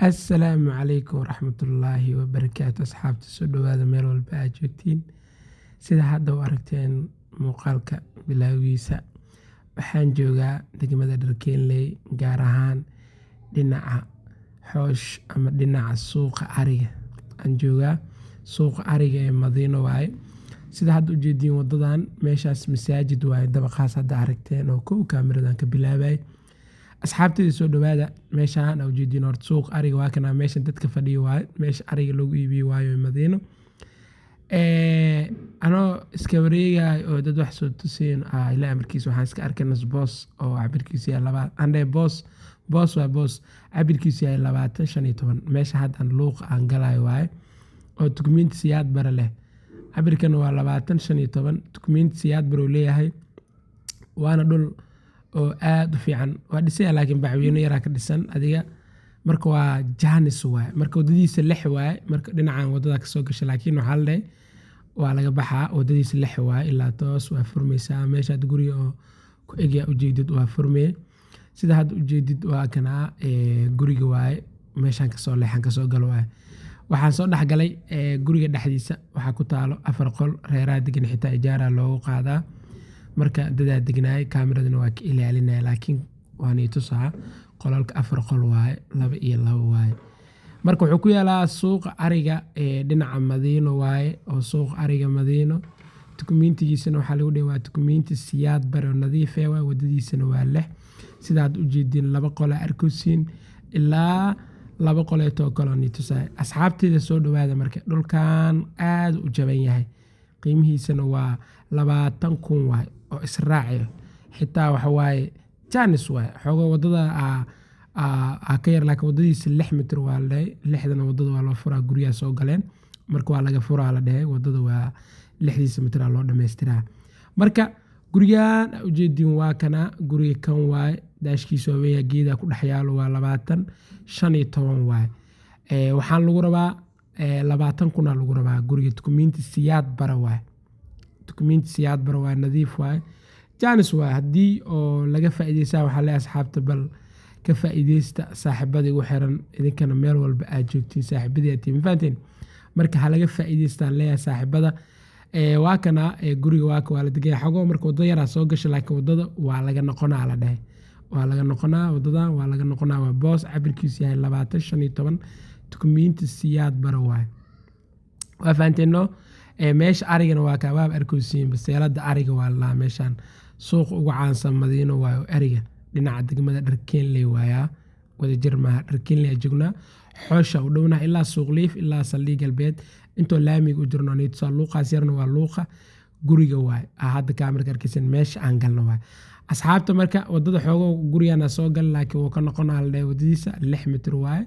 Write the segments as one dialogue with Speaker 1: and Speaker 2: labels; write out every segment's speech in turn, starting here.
Speaker 1: Asalaamu calaykum waraxmatullaahi wabarakaatu asxaabta soo dhawaada meel walba aad joogtiin sida hadda u aragteen muuqaalka bilowgiisa waxaan joogaa degmada Dharkeenley gaar ahaan dhinaca xoosh ama dhinaca suuqa ariga aan joogaa suuqa ariga ee Madiino waaye sida hadda u jeediin wadadan meeshaas masaajid waaye dabaqaas hadda aragteen oo kow kaamiradan ka bilaabay asxaabtayda soo dhawaada meeshaan aad ujeediin horta suuq ariga waa kana meesha dadka fadhiyo waaye meesha ariga lagu iibiyo waayo Madiino anoo iska wareegay oo dad wax soo tuseen ilaa amarkiisa waxaan iska arkay boos oo cabirkiisa yahay laba andhe boos cabirkiisa yahay 25 meesha hadda luuq aan galay waaye oo dukumiinti siyaad bara leh cabirkan waa 25 dukumiinti siyaad baro leeyahay waana dhul oo aad u fiican waa dhisay laakiin bacweyne yara ka dhisan adiga marka waa jaanis waaye marka wadadiisa lex waaye marka dhinacan wadada ka soo gashay laakiin waxa la dhahay waa laga baxaa wadadiisa lex waaye ilaa toos waa furmaysaa meesha guriga oo ku egya ujeedid waa furmay sida hadda ujeedid waa kana guriga waaye meeshan ka soo leexan ka soo gal waaye waxaan soo dhaxgalay guriga dhexdiisa waxa ku taalo 4 qol reeraha degan xitaa ijaara loogu qaadaa marka dadaa degnaay kaameradana waa ka ilaalinaya laakiin waan ii tusaa qolalka 4 qol waaye 2 iyo 2 waaye marka wuxuu ku yaalaa suuqa ariga dhinaca Madiino waaye oo suuqa ariga Madiino dukumiintigiisana waxa lagu dhahay waa dukumiinti siyaad baro nadiif ah waa wadadiisana waa leh sidaad u jeedin 2 qol arkosiin ilaa 2 qol ee too kale ni tusaa asxaabtayda soo dhawaada marka dhulkan aad u jaban yahay qiimihiisana waa 20,000 waaye oo israaciyo xitaa waxa waaye jaanis waaye xogo wadada ka yar laakiin wadadiisa 6 mitir waa la lixdana wadada waa loo furaa guriga soo galeen marka waa laga furaa la dhahay wadada waa 6 mitir loo dhameystiraa marka gurigan u jeedin waa kana guriga kan waaye daashkiisa weeyaa geeda ku dhex yaalo waa 25 waaye waxaan lagu rabaa 20,000 lagu rabaa guriga dukumiinti siyaad bara waaye dukumiinti siyaad bara waa nadiif waaye jaanis waa haddii oo laga faa'iideysaa waxa la asxaabta bal ka faa'iideysta saaxiibada ugu xiran idinkana meel walba aad joogtiin saaxiibadii aad tiim faanteen marka ha laga faa'iideystaan leeyahay saaxiibada waa kana guriga waa la degay xago marka wadada yara soo gashay laakiin wadada waa laga noqonaa la dhahay waa laga noqonaa wadadan waa laga noqonaa waa boos cabirkiisa yahay 25 dukumiinti siyaad bara waaye waa faanteeno meesha arigana waa ka waab arkosiin baseelada ariga waa la meeshan suuq ugu caansan Madiino waayo ariga dhinaca degmada Dharkeenley waaya wada jirmaha Dharkeenley joognaa xoosha u dhowna ilaa suuq liif ilaa saldhig galbeed intoo laamiga u jirno niidso luuqaas yarna waa luuqa guriga waay hadda kaamirka arkaysan meesha aan galno waay asxaabta marka wadada xoogo gurigana soo gal laakiin wuu ka noqonaa la wadadiisa 6 mitir waaye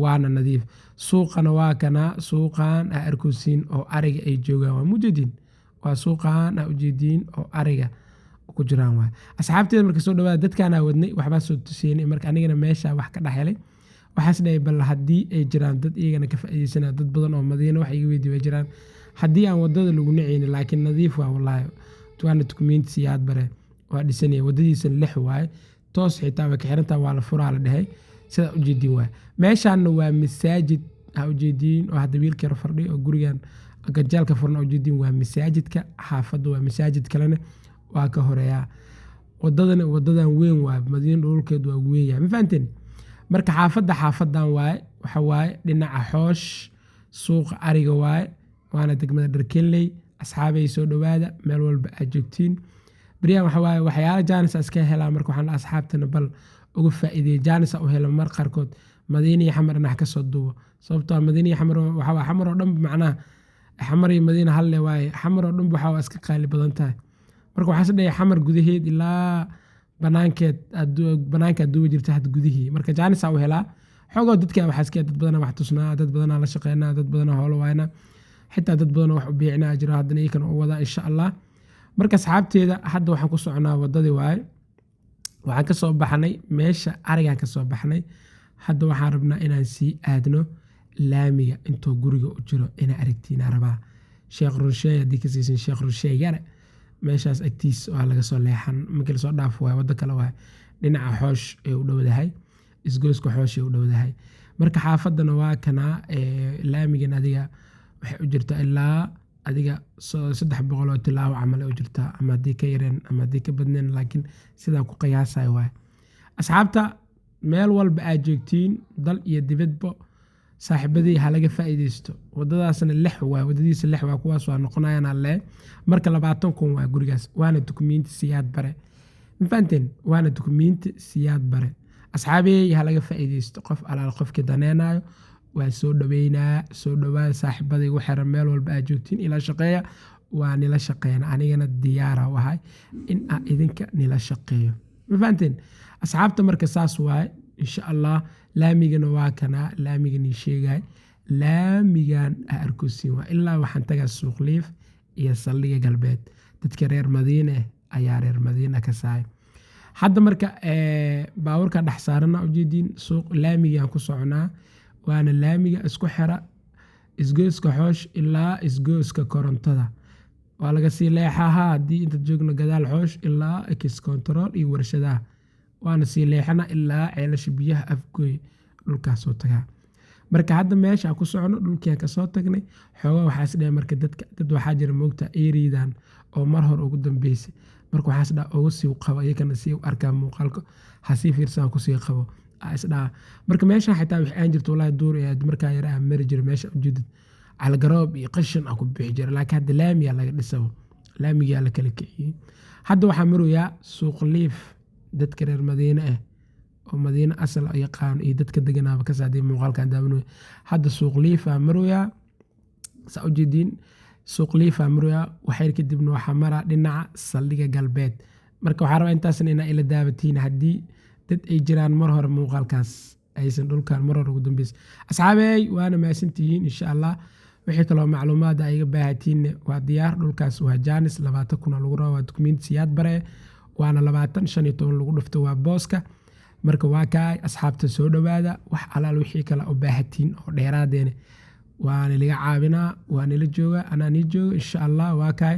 Speaker 1: waana nadiif suuqana waa kana suuqan arkosiin oo ariga ay joogaan waa mujadin waa suuqan ujeedin oo ariga ku jiraan waa asxaabteeda marka soo dhawaada dadkana wadnay waxba soo tuseenay marka anigana meesha wax ka dhaxelay waxaas dhahay bal hadii ay jiraan dad iyagana ka faa'iideysanaa dad badan oo Madiino wax iga weydiiyay jiraan hadii aan wadada lagu naceen laakiin nadiif waa wallahi tuwaana dukumiinti siyaad bare waa dhisanay wadadiisa 6 waaye toos xitaa way ka xirantaa waa la furaa la dhahay sida u jeedin waa meeshaan waa masaajid u jeedin oo hadda wiilka yar fadhiyo oo gurigan gajaalka furna u jeedin waa masaajidka xaafadda waa masaajid kalena waa ka horeeyaa wadadan weyn waa Madiino dhulkeed waa weeyaa ma fahanteen marka xaafadan waaye waxa waaye dhinaca xoosh suuqa ariga waaye waana degmada Dharkeenley asxaabay soo dhawaada meel walba aad joogtiin bariyan waxa waaye waxyaalo jaanis iska helaa marka waxaan asxaabtana bal ugu faa'iideeyay jaanis u helo mar qarkood Madiino iyo Xamar dhinac ka soo duubo sababtoo Madiino iyo Xamar waxa waa Xamar oo dhan macnaa Xamar iyo Madiino hal le waaye Xamar oo dhan waxa waa iska qaali badan tahay marka waxaas dhahay Xamar gudaheed ilaa banaanka duuba jirta had gudihii marka jaanis u helaa xogo dadka waxa iska dad badan wax tusnaa dad badan la shaqeynaa dad badan hawlo waayna xitaa dad badan wax u biicnaa jira hadana iyakan oo wada insha Allah marka asxaabteeda hadda waxaan ku soconaa wadadii waaye waxaan ka soo baxnay meesha arigan ka soo baxnay hadda waxaan rabnaa inaan sii aadno laamiga intoo guriga u jiro ina aragtiina rabaa Sheekh Runsheey hadii ka siisin Sheekh Runsheey yare meeshaas agtiis waa laga soo leexan markii la soo dhaafo waa wada kale waa dhinaca xoosh ee u dhowdahay isgoyska xoosh ee u dhowdahay marka xaafadana waa kanaa laamigan adiga waxay u jirtaa ilaa adiga 300 oo tilaabo camal ay u jirtaa ama haddii ka yareen ama haddii ka badneen laakiin sidaan ku qiyaasayo waaye asxaabta meel walba aad joogtiin dal iyo dibadba saaxiibadii ha laga faa'iidaysto wadadaasna 6 waa wadadiisa 6 waa kuwaas waa noqonayaan alle marka 20 waa gurigaas waana dukumiinti siyaad bare ma fahanteen waana dukumiinti siyaad bare asxaabey ha laga faa'iidaysto qof alaal qofka daneenayo waa soo dhawaada saaxiibadii ugu xiran meel walba aad joogtiin ila shaqeeya waa nila shaqeeyna anigana diyaara u ahay in aan idinka nila shaqeeyo ma fahanteen asxaabta marka saas waaye insha allah laamigana waa kanaa laamigani sheegay laamigan arkosiin waa ilaa waxaan tagaa suuq liif iyo saldhiga galbeed dadka reer madiine ayaa reer madiina ka saay hadda marka baabuurka dhex saarana ujeediin suuq laamigaan ku soconaa waana laamiga isku xira isgoyska xoosh ilaa isgoyska korontada waa laga sii leexaha haddii inta joogno gadaal xoosh ilaa ex control iyo warshadaha waana sii leexana ilaa ceelasha biyaha afgooy dhulkaas soo tagaa marka hadda meesha ku socono dhulkiaan kasoo tagnay xoogaa waxaas dhahay marka dad waxaa jira moogta eeriidan oo mar hore ugu dambeysay marka waxaas dhaha ugu sii qabo iyagana sii arkaa muuqaalka hasii fiirsan kusii qabo isdhaha marka meesha xitaa waxay aan jirto wallaahi duur ee markaa yar ah mari jira meesha ujeedid calgaroob iyo qashin ku bixi jira laakiin hadda laamiyaa laga dhisabo laamigaa la kala kiciyey hadda waxaa maroyaa suuq liif dadka reer madiine ah oo madiine asal yaqaan iyo dadka deganaaba ka saadey muuqaalkan daawanayo hadda suuq liifa maroyaa saa ujeediin suuq liifa maroyaa waxyar kadibna waxaa maraa dhinaca saldhiga galbeed marka waxaa rabaa intaasna inaa ila daawatiin haddii dad ay jiraan mar hore muuqaalkaas aysan dhulkan mar hore ugu dambeysay asxaabey waana mahadsantihiin insha allah wixii kaloo macluumaad ay iga baahatiinne waa diyaar dhulkaas waa jaanis 20,000 lagu rabo waa dukumiinti siyaad bare waana 15 lagu dhufto waa booska marka waa kaay asxaabta soo dhawaada wax alaal wixii kale u baahatiin oo dheeraadeena waana laga caawinaa waana la jooga anaa nii jooga insha allah waa kaay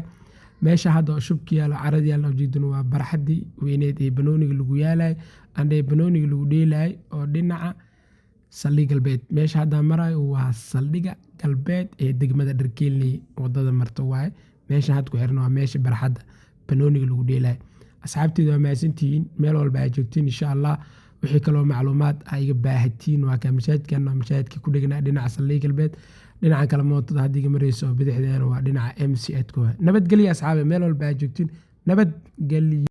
Speaker 1: meesha hadda shubki yaalo caradi yaalo ujeedin waa barxadii weyneed ee banooniga lagu yaalay andee banooniga lagu dheelay oo dhinaca saldhiga galbeed meesha hadda marayo waa saldhiga galbeed ee degmada Dharkeeley wadada marto waaye meesha had ku xirna waa meesha barxadda banooniga lagu dheelay asxaabteedu waa mahadsantihiin meel walba ay joogtiin insha allah wixii kaloo macluumaad ay iga baahatiin waa ka masaajidka ku dhegnaa dhinaca saldhiga galbeed dhinaca kale mootada haddii iga marayso bidixdeena waa dhinaca MCA nabadgelyo asxaabe meel walba ay joogtiin nabadgelyo.